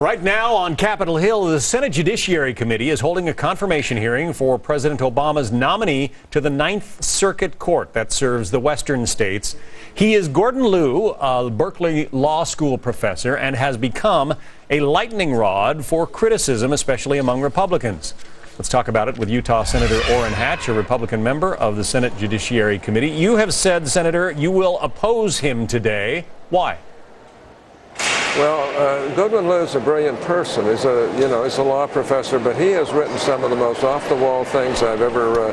Right now on Capitol Hill, the Senate Judiciary Committee is holding a confirmation hearing for President Obama's nominee to the Ninth Circuit Court that serves the western states. He is Goodwin Liu, a Berkeley Law School professor, and has become a lightning rod for criticism, especially among Republicans. Let's talk about it with Utah Senator Orrin Hatch, a Republican member of the Senate Judiciary Committee. You have said, Senator, you will oppose him today. Why? Well, Goodwin Liu is a brilliant person. He's a law professor, but he has written some of the most off-the-wall things I've ever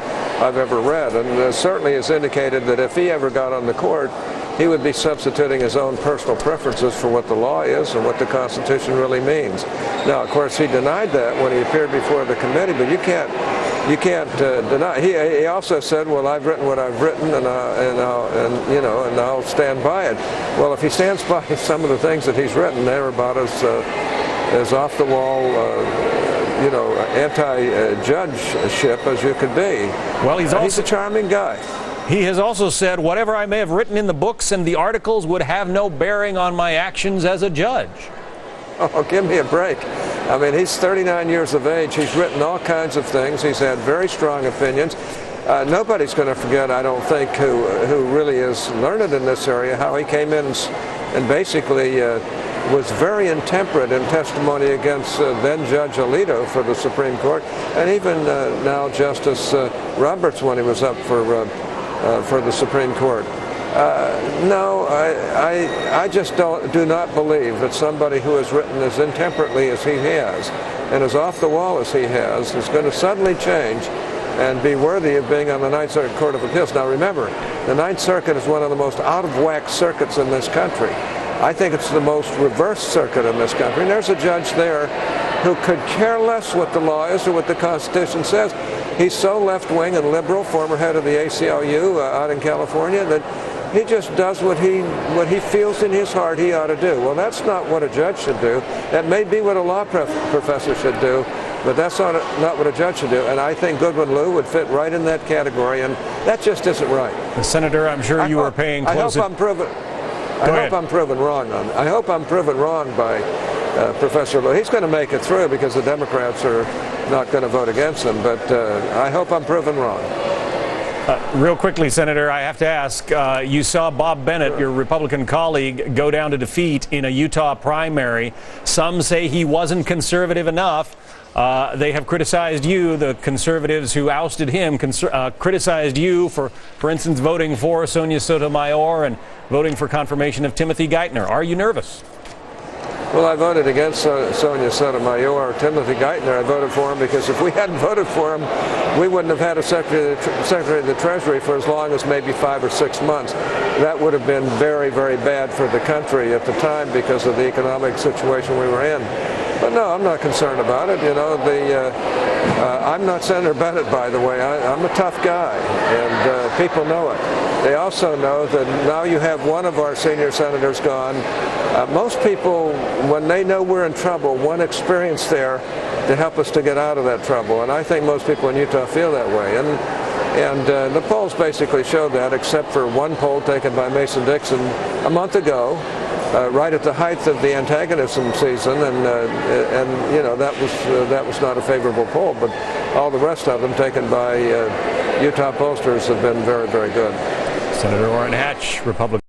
read, and certainly has indicated that if he ever got on the court, he would be substituting his own personal preferences for what the law is and what the Constitution really means. Now, of course, he denied that when he appeared before the committee, but you can't deny. He also said, "Well, I've written what I've written, and I'll stand by it." Well, if he stands by some of the things that he's written, they're about as off the wall, anti-judgeship as you could be. Well, he's a charming guy. He has also said, "Whatever I may have written in the books and the articles would have no bearing on my actions as a judge." Oh, give me a break. I mean, he's 39 years of age. He's written all kinds of things. He's had very strong opinions. Nobody's going to forget, I don't think, who really is learned in this area, how he came in and basically was very intemperate in testimony against then-Judge Alito for the Supreme Court, and even now Justice Roberts when he was up for the Supreme Court. No, I just do not believe that somebody who has written as intemperately as he has and as off the wall as he has is going to suddenly change and be worthy of being on the Ninth Circuit Court of Appeals. Now remember, the Ninth Circuit is one of the most out-of-whack circuits in this country. I think it's the most reverse circuit in this country. And there's a judge there who could care less what the law is or what the Constitution says. He's so left-wing and liberal, former head of the ACLU out in California, that he just does what he feels in his heart he ought to do. Well, that's not what a judge should do. That may be what a law professor should do, but that's not what a judge should do. And I think Goodwin Liu would fit right in that category, and that just isn't right. Senator, I'm sure you are paying close attention. I hope I'm proven wrong on that. I hope I'm proven wrong by Professor Liu. He's going to make it through because the Democrats are not going to vote against him, but I hope I'm proven wrong. Real quickly, Senator, I have to ask, you saw Bob Bennett, your Republican colleague, go down to defeat in a Utah primary. Some say he wasn't conservative enough. They have criticized you, the conservatives who ousted him, criticized you for instance, voting for Sonia Sotomayor and voting for confirmation of Timothy Geithner. Are you nervous? Well, I voted against Sonia Sotomayor. Timothy Geithner, I voted for him because if we hadn't voted for him, we wouldn't have had a Secretary of the Treasury for as long as maybe 5 or 6 months. That would have been very, very bad for the country at the time because of the economic situation we were in. But no, I'm not concerned about it. I'm not Senator Bennett, by the way. I'm a tough guy, and people know it. They also know that now you have one of our senior senators gone. Most people, when they know we're in trouble, want experience there to help us to get out of that trouble. And I think most people in Utah feel that way. And the polls basically showed that, except for one poll taken by Mason Dixon a month ago, right at the height of the antagonism season, and that was not a favorable poll. But all the rest of them taken by Utah pollsters have been very, very good. Senator Orrin Hatch, Republican.